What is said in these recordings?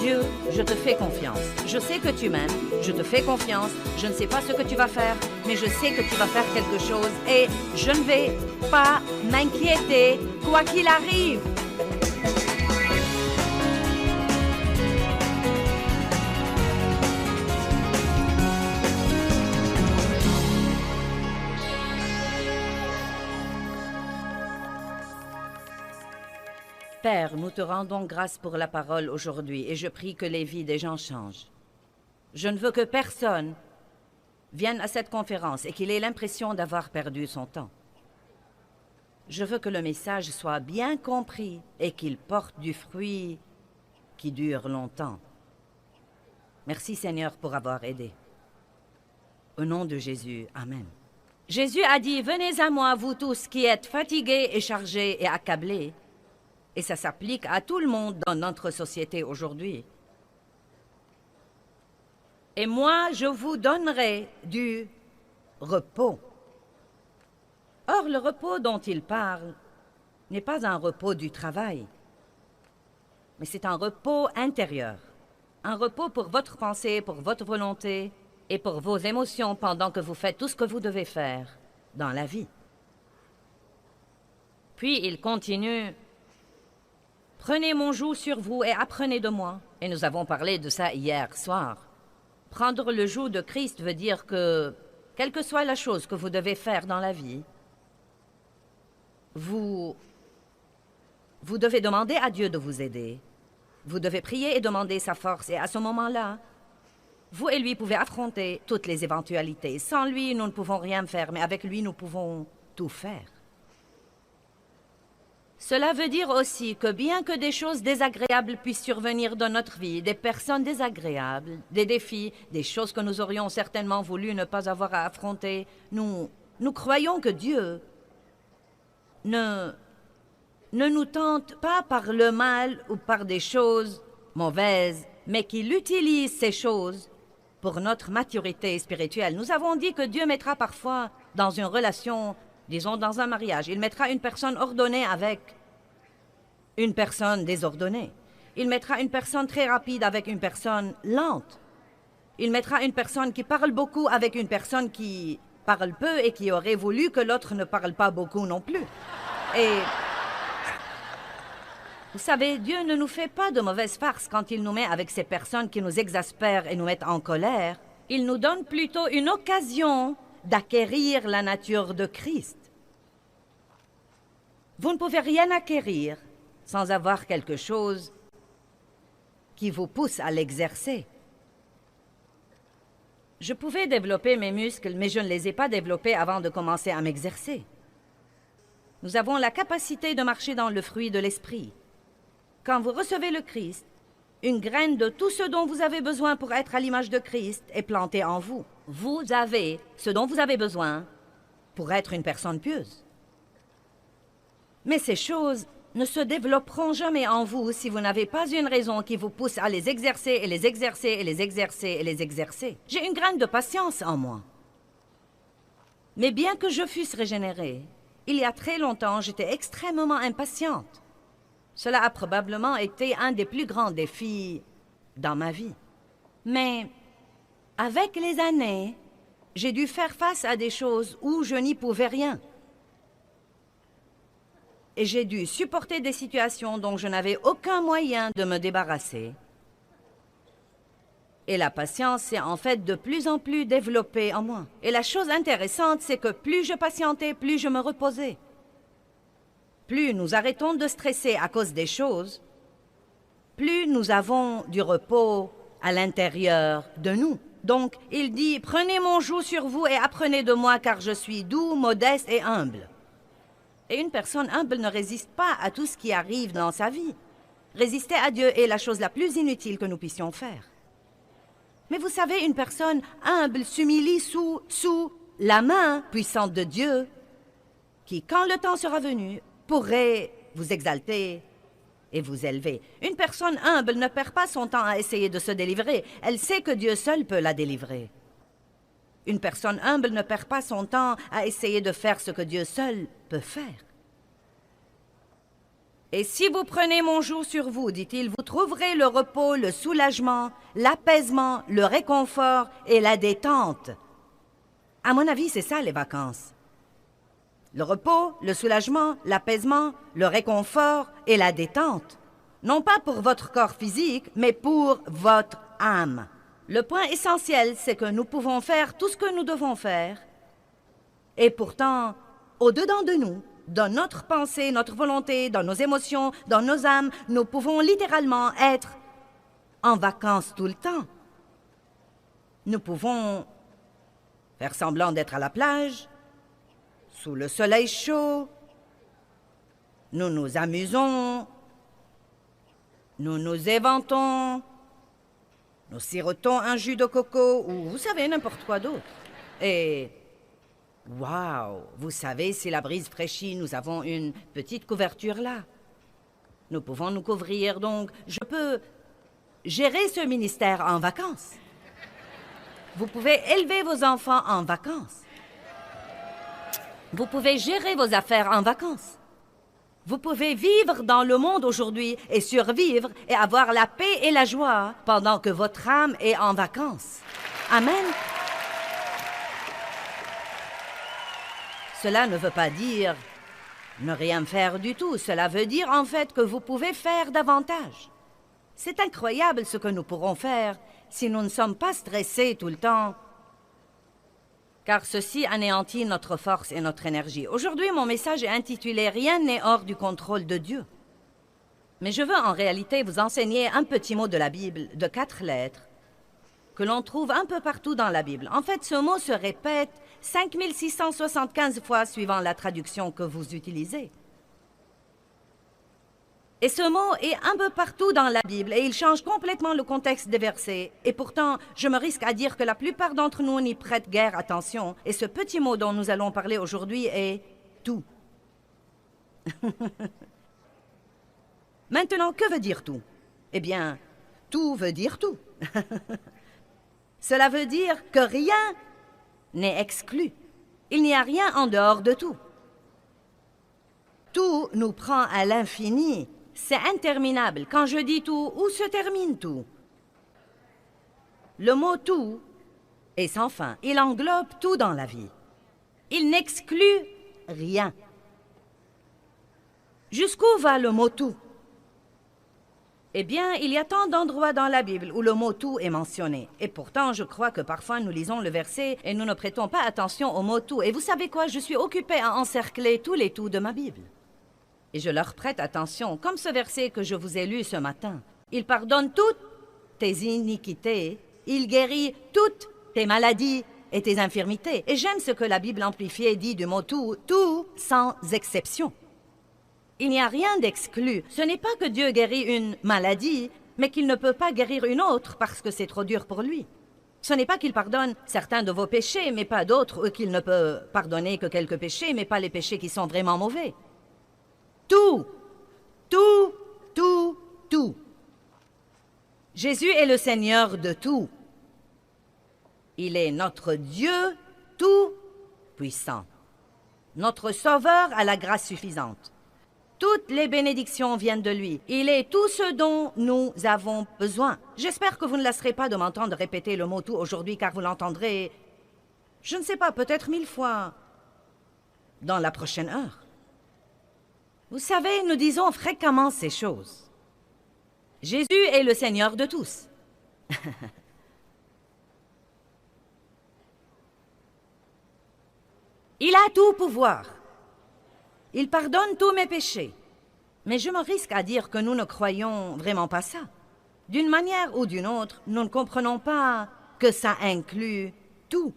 Dieu, je te fais confiance. Je sais que tu m'aimes, je te fais confiance. Je ne sais pas ce que tu vas faire, mais je sais que tu vas faire quelque chose et je ne vais pas m'inquiéter, quoi qu'il arrive. Père, nous te rendons grâce pour la parole aujourd'hui et je prie que les vies des gens changent. Je ne veux que personne vienne à cette conférence et qu'il ait l'impression d'avoir perdu son temps. Je veux que le message soit bien compris et qu'il porte du fruit qui dure longtemps. Merci Seigneur pour avoir aidé. Au nom de Jésus, Amen. Jésus a dit, « Venez à moi, vous tous qui êtes fatigués et chargés et accablés. » Et ça s'applique à tout le monde dans notre société aujourd'hui. Et moi, je vous donnerai du repos. Or, le repos dont il parle n'est pas un repos du travail, mais c'est un repos intérieur. Un repos pour votre pensée, pour votre volonté et pour vos émotions pendant que vous faites tout ce que vous devez faire dans la vie. Puis il continue. Prenez mon joug sur vous et apprenez de moi. Et nous avons parlé de ça hier soir. Prendre le joug de Christ veut dire que, quelle que soit la chose que vous devez faire dans la vie, vous devez demander à Dieu de vous aider. Vous devez prier et demander sa force. Et à ce moment-là, vous et lui pouvez affronter toutes les éventualités. Sans lui, nous ne pouvons rien faire, mais avec lui, nous pouvons tout faire. Cela veut dire aussi que bien que des choses désagréables puissent survenir dans notre vie, des personnes désagréables, des défis, des choses que nous aurions certainement voulu ne pas avoir à affronter, nous croyons que Dieu ne nous tente pas par le mal ou par des choses mauvaises, mais qu'il utilise ces choses pour notre maturité spirituelle. Nous avons dit que Dieu mettra parfois dans une relation, disons dans un mariage, il mettra une personne ordonnée avec une personne désordonnée. Il mettra une personne très rapide avec une personne lente. Il mettra une personne qui parle beaucoup avec une personne qui parle peu et qui aurait voulu que l'autre ne parle pas beaucoup non plus. Et vous savez, Dieu ne nous fait pas de mauvaises farces quand il nous met avec ces personnes qui nous exaspèrent et nous mettent en colère. Il nous donne plutôt une occasion d'acquérir la nature de Christ. Vous ne pouvez rien acquérir sans avoir quelque chose qui vous pousse à l'exercer. Je pouvais développer mes muscles, mais je ne les ai pas développés avant de commencer à m'exercer. Nous avons la capacité de marcher dans le fruit de l'esprit. Quand vous recevez le Christ, une graine de tout ce dont vous avez besoin pour être à l'image de Christ est plantée en vous. Vous avez ce dont vous avez besoin pour être une personne pieuse. Mais ces choses ne se développeront jamais en vous si vous n'avez pas une raison qui vous pousse à les exercer et les exercer et les exercer et les exercer. J'ai une graine de patience en moi. Mais bien que je fusse régénérée, il y a très longtemps, j'étais extrêmement impatiente. Cela a probablement été un des plus grands défis dans ma vie. Mais avec les années, j'ai dû faire face à des choses où je n'y pouvais rien. Et j'ai dû supporter des situations dont je n'avais aucun moyen de me débarrasser. Et la patience s'est en fait de plus en plus développée en moi. Et la chose intéressante, c'est que plus je patientais, plus je me reposais. Plus nous arrêtons de stresser à cause des choses, plus nous avons du repos à l'intérieur de nous. Donc, il dit, « Prenez mon joug sur vous et apprenez de moi, car je suis doux, modeste et humble. » Et une personne humble ne résiste pas à tout ce qui arrive dans sa vie. Résister à Dieu est la chose la plus inutile que nous puissions faire. Mais vous savez, une personne humble s'humilie sous la main puissante de Dieu, qui, quand le temps sera venu, pourrait vous exalter et vous élever. Une personne humble ne perd pas son temps à essayer de se délivrer. Elle sait que Dieu seul peut la délivrer. Une personne humble ne perd pas son temps à essayer de faire ce que Dieu seul peut faire. Et si vous prenez mon joug sur vous, dit-il, vous trouverez le repos, le soulagement, l'apaisement, le réconfort et la détente. À mon avis, c'est ça les vacances. Le repos, le soulagement, l'apaisement, le réconfort et la détente. Non pas pour votre corps physique, mais pour votre âme. Le point essentiel, c'est que nous pouvons faire tout ce que nous devons faire. Et pourtant, au-dedans de nous, dans notre pensée, notre volonté, dans nos émotions, dans nos âmes, nous pouvons littéralement être en vacances tout le temps. Nous pouvons faire semblant d'être à la plage, sous le soleil chaud. Nous nous amusons, nous nous éventons, nous sirotons un jus de coco ou vous savez, n'importe quoi d'autre. Et... Wow! Vous savez, si la brise fraîchit, nous avons une petite couverture là. Nous pouvons nous couvrir, donc je peux gérer ce ministère en vacances. Vous pouvez élever vos enfants en vacances. Vous pouvez gérer vos affaires en vacances. Vous pouvez vivre dans le monde aujourd'hui et survivre et avoir la paix et la joie pendant que votre âme est en vacances. Amen. Cela ne veut pas dire ne rien faire du tout. Cela veut dire en fait que vous pouvez faire davantage. C'est incroyable ce que nous pourrons faire si nous ne sommes pas stressés tout le temps, car ceci anéantit notre force et notre énergie. Aujourd'hui, mon message est intitulé « Rien n'est hors du contrôle de Dieu ». Mais je veux en réalité vous enseigner un petit mot de la Bible, de 4 lettres, que l'on trouve un peu partout dans la Bible. En fait, ce mot se répète 5675 fois suivant la traduction que vous utilisez. Et ce mot est un peu partout dans la Bible et il change complètement le contexte des versets. Et pourtant, je me risque à dire que la plupart d'entre nous n'y prêtent guère attention. Et ce petit mot dont nous allons parler aujourd'hui est « tout ». Maintenant, que veut dire tout? Eh bien, tout veut dire tout. Cela veut dire que rien n'est exclu. Il n'y a rien en dehors de tout. Tout nous prend à l'infini. C'est interminable. Quand je dis tout, où se termine tout? Le mot « tout » est sans fin. Il englobe tout dans la vie. Il n'exclut rien. Jusqu'où va le mot « tout » ? Eh bien, il y a tant d'endroits dans la Bible où le mot « tout » est mentionné. Et pourtant, je crois que parfois nous lisons le verset et nous ne prêtons pas attention au mot « tout ». Et vous savez quoi? Je suis occupée à encercler tous les « tout » de ma Bible. Et je leur prête attention, comme ce verset que je vous ai lu ce matin. Il pardonne toutes tes iniquités, il guérit toutes tes maladies et tes infirmités. Et j'aime ce que la Bible amplifiée dit du mot « tout », tout sans exception. Il n'y a rien d'exclu. Ce n'est pas que Dieu guérit une maladie, mais qu'il ne peut pas guérir une autre parce que c'est trop dur pour lui. Ce n'est pas qu'il pardonne certains de vos péchés, mais pas d'autres, ou qu'il ne peut pardonner que quelques péchés, mais pas les péchés qui sont vraiment mauvais. Tout, tout, tout, tout. Jésus est le Seigneur de tout. Il est notre Dieu tout-puissant, notre Sauveur à la grâce suffisante. Toutes les bénédictions viennent de lui. Il est tout ce dont nous avons besoin. J'espère que vous ne lasserez pas de m'entendre répéter le mot « tout » aujourd'hui, car vous l'entendrez, je ne sais pas, peut-être 1000 fois dans la prochaine heure. Vous savez, nous disons fréquemment ces choses. Jésus est le Seigneur de tous. Il a tout pouvoir. Il pardonne tous mes péchés. Mais je me risque à dire que nous ne croyons vraiment pas ça. D'une manière ou d'une autre, nous ne comprenons pas que ça inclut tout.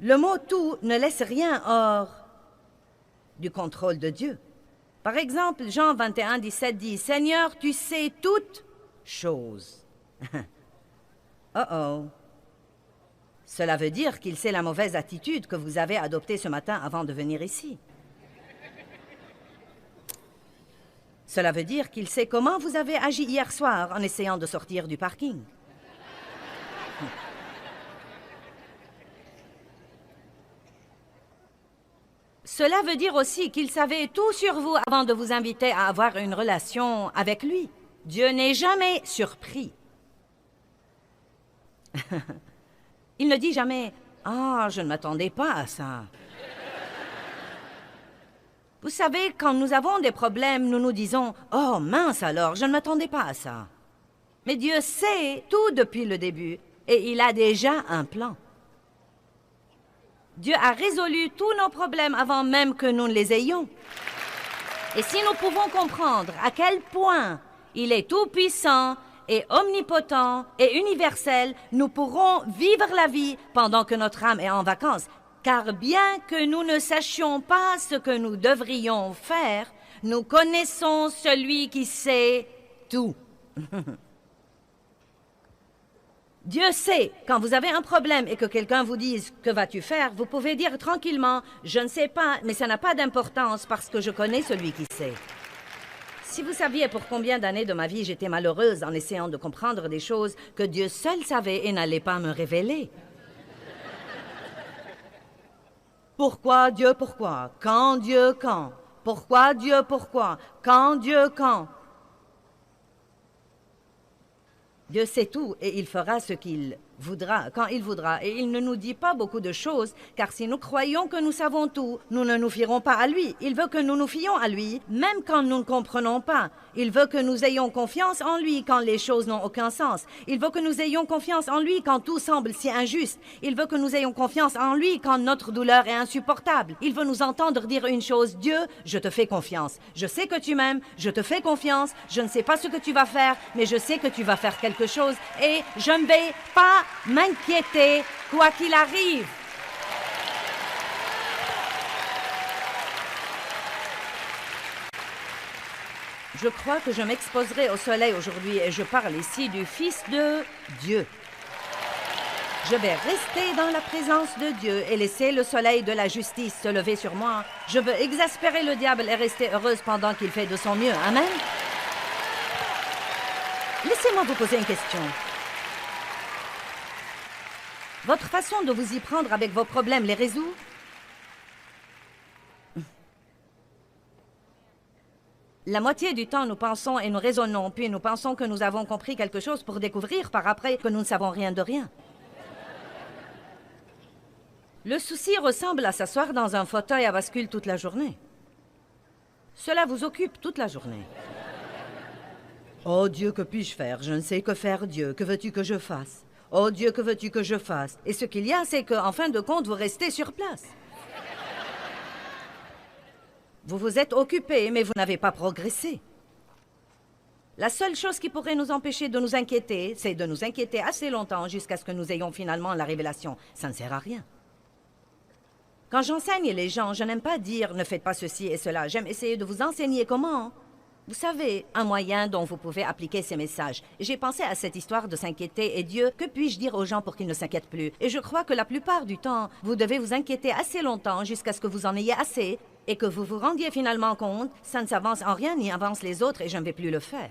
Le mot « tout » ne laisse rien hors du contrôle de Dieu. Par exemple, Jean 21, 17 dit « Seigneur, tu sais toutes choses. » Oh. Cela veut dire qu'il sait la mauvaise attitude que vous avez adoptée ce matin avant de venir ici. Cela veut dire qu'il sait comment vous avez agi hier soir en essayant de sortir du parking. Cela veut dire aussi qu'il savait tout sur vous avant de vous inviter à avoir une relation avec lui. Dieu n'est jamais surpris. Il ne dit jamais « Ah, je ne m'attendais pas à ça ». Vous savez, quand nous avons des problèmes, nous nous disons « Oh, mince alors, je ne m'attendais pas à ça ». Mais Dieu sait tout depuis le début et il a déjà un plan. Dieu a résolu tous nos problèmes avant même que nous ne les ayons. Et si nous pouvons comprendre à quel point il est tout-puissant et omnipotent et universel, nous pourrons vivre la vie pendant que notre âme est en vacances. Car bien que nous ne sachions pas ce que nous devrions faire, nous connaissons celui qui sait tout. Dieu sait, quand vous avez un problème et que quelqu'un vous dise « Que vas-tu faire ?» vous pouvez dire tranquillement « Je ne sais pas, mais ça n'a pas d'importance parce que je connais celui qui sait. » Si vous saviez pour combien d'années de ma vie j'étais malheureuse en essayant de comprendre des choses que Dieu seul savait et n'allait pas me révéler. Pourquoi Dieu, pourquoi? Quand Dieu, quand? Pourquoi Dieu, pourquoi? Quand Dieu, quand? Dieu sait tout et il fera ce qu'il voudra, quand il voudra. Et il ne nous dit pas beaucoup de choses, car si nous croyons que nous savons tout, nous ne nous fierons pas à lui. Il veut que nous nous fions à lui, même quand nous ne comprenons pas. Il veut que nous ayons confiance en lui quand les choses n'ont aucun sens. Il veut que nous ayons confiance en lui quand tout semble si injuste. Il veut que nous ayons confiance en lui quand notre douleur est insupportable. Il veut nous entendre dire une chose, « Dieu, je te fais confiance. Je sais que tu m'aimes, je te fais confiance. Je ne sais pas ce que tu vas faire, mais je sais que tu vas faire quelque chose et je ne vais pas m'inquiéter quoi qu'il arrive. » Je crois que je m'exposerai au soleil aujourd'hui et je parle ici du Fils de Dieu. Je vais rester dans la présence de Dieu et laisser le soleil de la justice se lever sur moi. Je veux exaspérer le diable et rester heureuse pendant qu'il fait de son mieux. Amen. Laissez-moi vous poser une question. Votre façon de vous y prendre avec vos problèmes les résout? La moitié du temps, nous pensons et nous raisonnons, puis nous pensons que nous avons compris quelque chose pour découvrir par après que nous ne savons rien de rien. Le souci ressemble à s'asseoir dans un fauteuil à bascule toute la journée. Cela vous occupe toute la journée. Oh Dieu, que puis-je faire? Je ne sais que faire, Dieu. Que veux-tu que je fasse? Oh Dieu, que veux-tu que je fasse? Et ce qu'il y a, c'est qu'en fin de compte, vous restez sur place. Vous vous êtes occupé, mais vous n'avez pas progressé. La seule chose qui pourrait nous empêcher de nous inquiéter, c'est de nous inquiéter assez longtemps jusqu'à ce que nous ayons finalement la révélation. Ça ne sert à rien. Quand j'enseigne les gens, je n'aime pas dire « ne faites pas ceci et cela ». J'aime essayer de vous enseigner comment. Vous savez, un moyen dont vous pouvez appliquer ces messages. J'ai pensé à cette histoire de s'inquiéter et Dieu, que puis-je dire aux gens pour qu'ils ne s'inquiètent plus? Et je crois que la plupart du temps, vous devez vous inquiéter assez longtemps jusqu'à ce que vous en ayez assez et que vous vous rendiez finalement compte, ça ne s'avance en rien ni avance les autres et je ne vais plus le faire.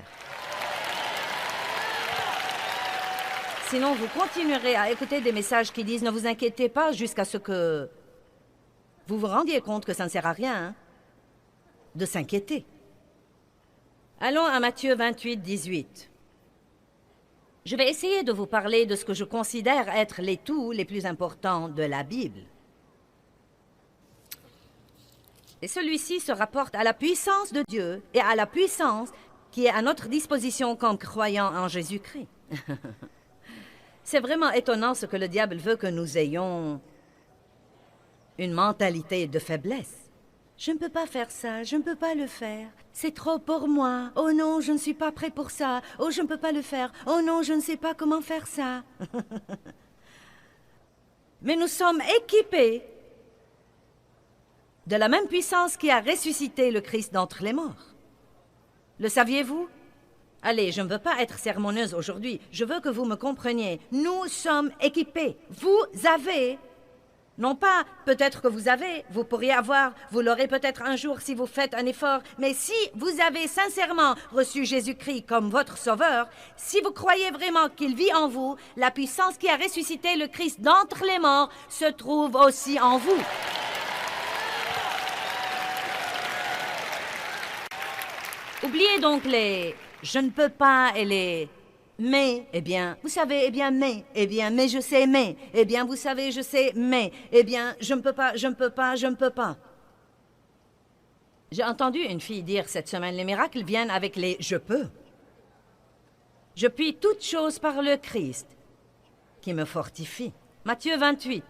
Sinon, vous continuerez à écouter des messages qui disent « ne vous inquiétez pas » jusqu'à ce que vous vous rendiez compte que ça ne sert à rien de s'inquiéter. Allons à Matthieu 28, 18. Je vais essayer de vous parler de ce que je considère être les tout les plus importants de la Bible. Et celui-ci se rapporte à la puissance de Dieu et à la puissance qui est à notre disposition comme croyants en Jésus-Christ. C'est vraiment étonnant ce que le diable veut que nous ayons une mentalité de faiblesse. Je ne peux pas faire ça, je ne peux pas le faire. C'est trop pour moi. Oh non, je ne suis pas prêt pour ça. Oh, je ne peux pas le faire. Oh non, je ne sais pas comment faire ça. Mais nous sommes équipés de la même puissance qui a ressuscité le Christ d'entre les morts. Le saviez-vous? Allez, je ne veux pas être sermonneuse aujourd'hui. Je veux que vous me compreniez. Nous sommes équipés. Vous avez... Non pas, peut-être que vous pourriez avoir, vous l'aurez peut-être un jour si vous faites un effort, mais si vous avez sincèrement reçu Jésus-Christ comme votre sauveur, si vous croyez vraiment qu'il vit en vous, la puissance qui a ressuscité le Christ d'entre les morts se trouve aussi en vous. Oubliez donc les « je ne peux pas » et les « mais ». Eh bien, vous savez, eh bien, mais. Eh bien, mais je sais, mais. Eh bien, vous savez, je sais, mais. Eh bien, je ne peux pas, je ne peux pas, je ne peux pas. J'ai entendu une fille dire cette semaine, les miracles viennent avec les « je peux ». Je puis toutes choses par le Christ, qui me fortifie. Matthieu 28.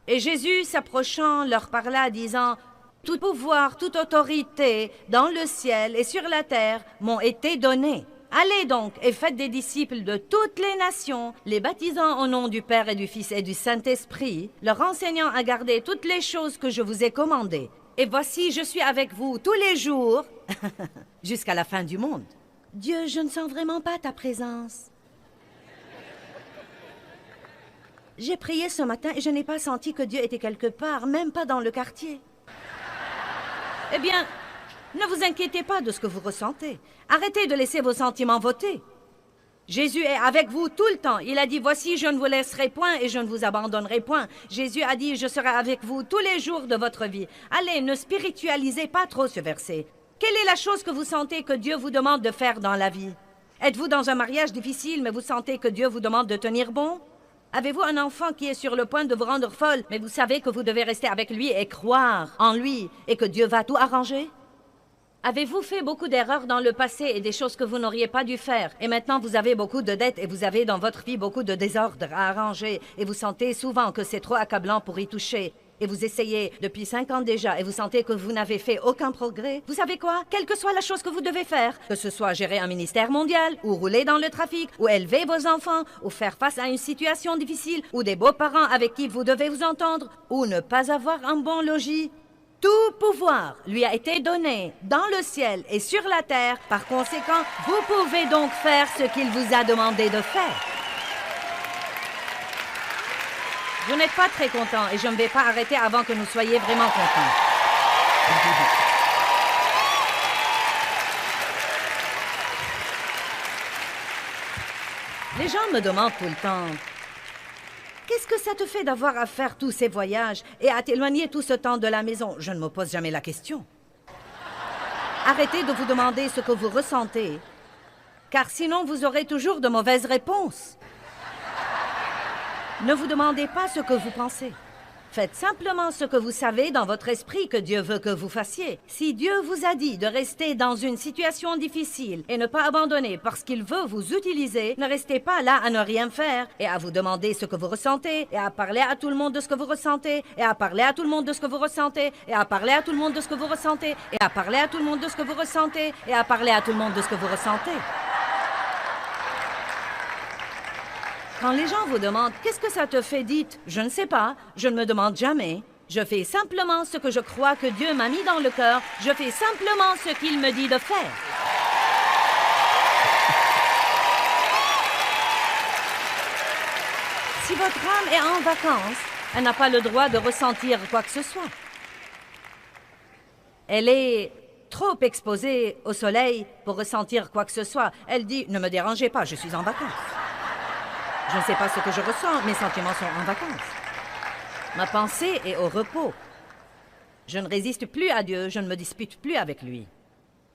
Et Jésus, s'approchant, leur parla, disant, « Tout pouvoir, toute autorité, dans le ciel et sur la terre, m'ont été donnés. Allez donc et faites des disciples de toutes les nations, les baptisant au nom du Père et du Fils et du Saint-Esprit, leur enseignant à garder toutes les choses que je vous ai commandées. Et voici, je suis avec vous tous les jours, jusqu'à la fin du monde. » Dieu, je ne sens vraiment pas ta présence. J'ai prié ce matin et je n'ai pas senti que Dieu était quelque part, même pas dans le quartier. Eh bien, ne vous inquiétez pas de ce que vous ressentez. Arrêtez de laisser vos sentiments voter. Jésus est avec vous tout le temps. Il a dit, voici, je ne vous laisserai point et je ne vous abandonnerai point. Jésus a dit, je serai avec vous tous les jours de votre vie. Allez, ne spiritualisez pas trop ce verset. Quelle est la chose que vous sentez que Dieu vous demande de faire dans la vie? Êtes-vous dans un mariage difficile, mais vous sentez que Dieu vous demande de tenir bon? Avez-vous un enfant qui est sur le point de vous rendre folle, mais vous savez que vous devez rester avec lui et croire en lui et que Dieu va tout arranger? Avez-vous fait beaucoup d'erreurs dans le passé et des choses que vous n'auriez pas dû faire? Et maintenant, vous avez beaucoup de dettes et vous avez dans votre vie beaucoup de désordre à arranger et vous sentez souvent que c'est trop accablant pour y toucher. Et vous essayez depuis 5 ans déjà et vous sentez que vous n'avez fait aucun progrès. Vous savez quoi? Quelle que soit la chose que vous devez faire, que ce soit gérer un ministère mondial, ou rouler dans le trafic, ou élever vos enfants, ou faire face à une situation difficile, ou des beaux-parents avec qui vous devez vous entendre, ou ne pas avoir un bon logis, tout pouvoir lui a été donné dans le ciel et sur la terre. Par conséquent, vous pouvez donc faire ce qu'il vous a demandé de faire. Vous n'êtes pas très content et je ne vais pas arrêter avant que nous soyez vraiment contents. Les gens me demandent tout le temps, qu'est-ce que ça te fait d'avoir à faire tous ces voyages et à t'éloigner tout ce temps de la maison? Je ne me pose jamais la question. Arrêtez de vous demander ce que vous ressentez, car sinon vous aurez toujours de mauvaises réponses. Ne vous demandez pas ce que vous pensez. Faites simplement ce que vous savez dans votre esprit que Dieu veut que vous fassiez. Si Dieu vous a dit de rester dans une situation difficile et ne pas abandonner parce qu'il veut vous utiliser, ne restez pas là à ne rien faire et à vous demander ce que vous ressentez et à parler à tout le monde de ce que vous ressentez et à parler à tout le monde de ce que vous ressentez et à parler à tout le monde de ce que vous ressentez et à parler à tout le monde de ce que vous ressentez et à parler à tout le monde de ce que vous ressentez. Quand les gens vous demandent « Qu'est-ce que ça te fait ?» dites « Je ne sais pas, je ne me demande jamais. Je fais simplement ce que je crois que Dieu m'a mis dans le cœur. Je fais simplement ce qu'il me dit de faire. » Si votre âme est en vacances, elle n'a pas le droit de ressentir quoi que ce soit. Elle est trop exposée au soleil pour ressentir quoi que ce soit. Elle dit « Ne me dérangez pas, je suis en vacances. » Je ne sais pas ce que je ressens, mes sentiments sont en vacances. Ma pensée est au repos. Je ne résiste plus à Dieu, je ne me dispute plus avec lui.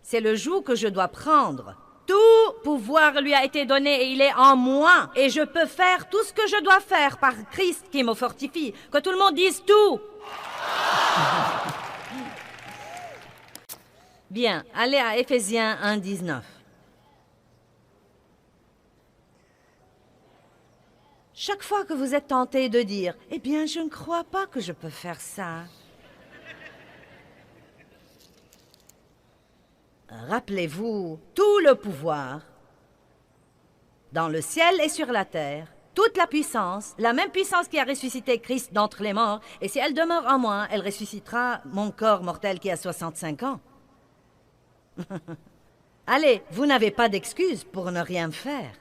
C'est le joug que je dois prendre. Tout pouvoir lui a été donné et il est en moi. Et je peux faire tout ce que je dois faire par Christ qui me fortifie. Que tout le monde dise tout. Bien, allez à Éphésiens 1, 19. Chaque fois que vous êtes tenté de dire « Eh bien, je ne crois pas que je peux faire ça », rappelez-vous tout le pouvoir dans le ciel et sur la terre, toute la puissance, la même puissance qui a ressuscité Christ d'entre les morts, et si elle demeure en moi, elle ressuscitera mon corps mortel qui a 65 ans. Allez, vous n'avez pas d'excuse pour ne rien faire.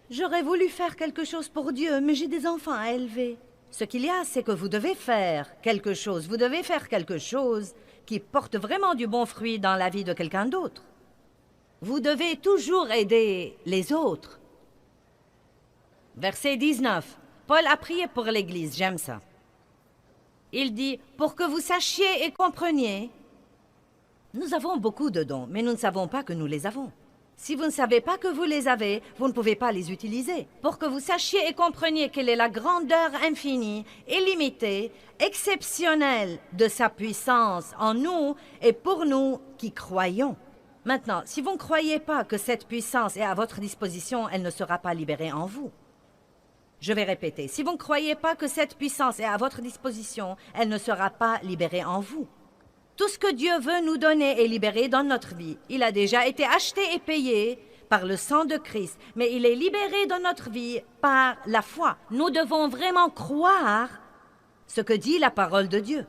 J'aurais voulu faire quelque chose pour Dieu, mais j'ai des enfants à élever. Ce qu'il y a, c'est que vous devez faire quelque chose. Vous devez faire quelque chose qui porte vraiment du bon fruit dans la vie de quelqu'un d'autre. Vous devez toujours aider les autres. Verset 19. Paul a prié pour l'Église, j'aime ça. Il dit, pour que vous sachiez et compreniez. Nous avons beaucoup de dons, mais nous ne savons pas que nous les avons. Si vous ne savez pas que vous les avez, vous ne pouvez pas les utiliser. Pour que vous sachiez et compreniez quelle est la grandeur infinie, illimitée, exceptionnelle de sa puissance en nous et pour nous qui croyons. Maintenant, si vous ne croyez pas que cette puissance est à votre disposition, elle ne sera pas libérée en vous. Je vais répéter, si vous ne croyez pas que cette puissance est à votre disposition, elle ne sera pas libérée en vous. Tout ce que Dieu veut nous donner est libéré dans notre vie. Il a déjà été acheté et payé par le sang de Christ, mais il est libéré dans notre vie par la foi. Nous devons vraiment croire ce que dit la parole de Dieu.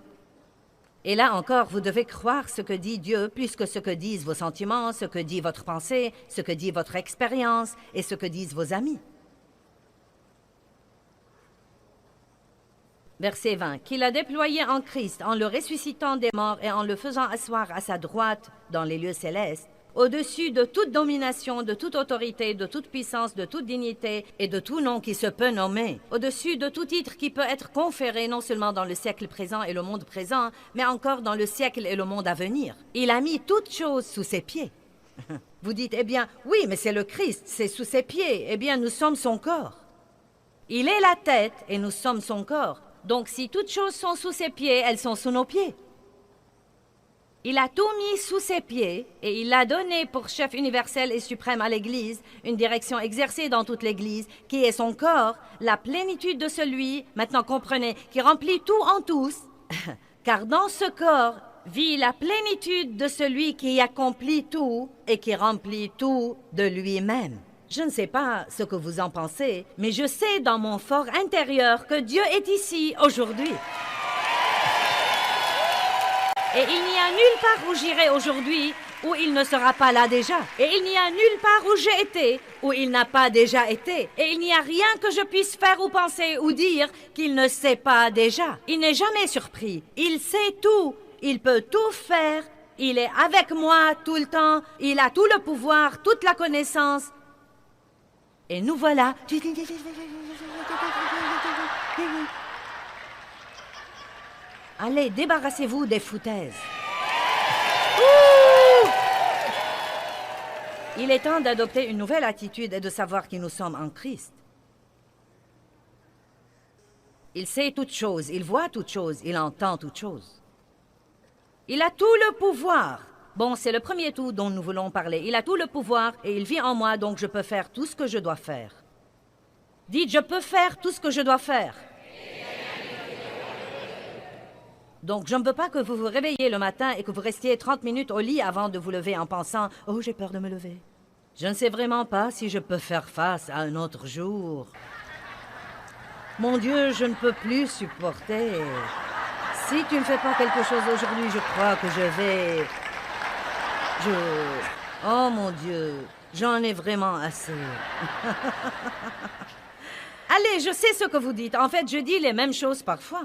Et là encore, vous devez croire ce que dit Dieu plus que ce que disent vos sentiments, ce que dit votre pensée, ce que dit votre expérience et ce que disent vos amis. Verset 20. Qu'il a déployé en Christ, en le ressuscitant des morts et en le faisant asseoir à sa droite dans les lieux célestes, au-dessus de toute domination, de toute autorité, de toute puissance, de toute dignité et de tout nom qui se peut nommer, au-dessus de tout titre qui peut être conféré non seulement dans le siècle présent et le monde présent, mais encore dans le siècle et le monde à venir. Il a mis toutes choses sous ses pieds. Vous dites, eh bien, oui, mais c'est le Christ, c'est sous ses pieds. Eh bien, nous sommes son corps. Il est la tête et nous sommes son corps. Donc, si toutes choses sont sous ses pieds, elles sont sous nos pieds. Il a tout mis sous ses pieds et il l'a donné pour chef universel et suprême à l'Église, une direction exercée dans toute l'Église, qui est son corps, la plénitude de celui, maintenant comprenez, qui remplit tout en tous, car dans ce corps vit la plénitude de celui qui accomplit tout et qui remplit tout de lui-même. Je ne sais pas ce que vous en pensez, mais je sais dans mon fort intérieur que Dieu est ici aujourd'hui. Et il n'y a nulle part où j'irai aujourd'hui où il ne sera pas là déjà. Et il n'y a nulle part où j'ai été où il n'a pas déjà été. Et il n'y a rien que je puisse faire ou penser ou dire qu'il ne sait pas déjà. Il n'est jamais surpris. Il sait tout. Il peut tout faire. Il est avec moi tout le temps. Il a tout le pouvoir, toute la connaissance. Et nous voilà. Allez, débarrassez-vous des foutaises. Ouh! Il est temps d'adopter une nouvelle attitude et de savoir qui nous sommes en Christ. Il sait toutes choses, il voit toutes choses, il entend toutes choses. Il a tout le pouvoir. Bon, c'est le premier tout dont nous voulons parler. Il a tout le pouvoir et il vit en moi, donc je peux faire tout ce que je dois faire. Dites, je peux faire tout ce que je dois faire. Donc, je ne veux pas que vous vous réveilliez le matin et que vous restiez 30 minutes au lit avant de vous lever en pensant « Oh, j'ai peur de me lever. Je ne sais vraiment pas si je peux faire face à un autre jour. Mon Dieu, je ne peux plus supporter. Si tu ne fais pas quelque chose aujourd'hui, je crois que je vais... Oh mon Dieu, j'en ai vraiment assez. » Allez, je sais ce que vous dites. En fait, je dis les mêmes choses parfois.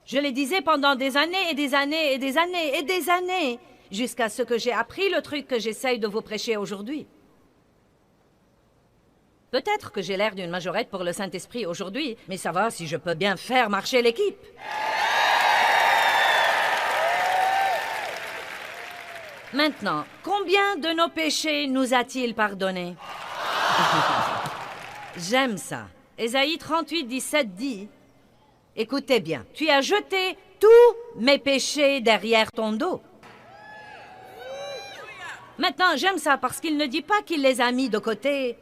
Je les disais pendant des années et des années et des années et des années, jusqu'à ce que j'ai appris le truc que j'essaye de vous prêcher aujourd'hui. Peut-être que j'ai l'air d'une majorette pour le Saint-Esprit aujourd'hui, mais ça va si je peux bien faire marcher l'équipe. Maintenant, combien de nos péchés nous a-t-il pardonnés? J'aime ça. Ésaïe 38, 17 dit... Écoutez bien, tu as jeté tous mes péchés derrière ton dos. Maintenant, j'aime ça parce qu'il ne dit pas qu'il les a mis de côté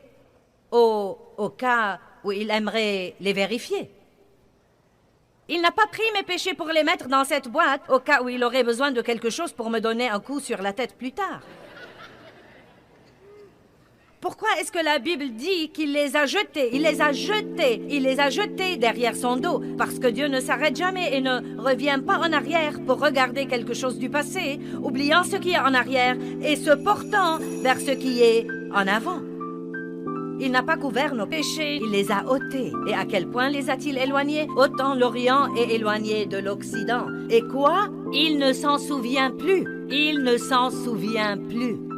au cas où il aimerait les vérifier. Il n'a pas pris mes péchés pour les mettre dans cette boîte au cas où il aurait besoin de quelque chose pour me donner un coup sur la tête plus tard. Pourquoi est-ce que la Bible dit qu'il les a jetés? Il les a jetés. Il les a jetés derrière son dos. Parce que Dieu ne s'arrête jamais et ne revient pas en arrière pour regarder quelque chose du passé, oubliant ce qui est en arrière et se portant vers ce qui est en avant. Il n'a pas couvert nos péchés, il les a ôtés. Et à quel point les a-t-il éloignés? Autant l'Orient est éloigné de l'Occident. Et quoi? Il ne s'en souvient plus. Il ne s'en souvient plus.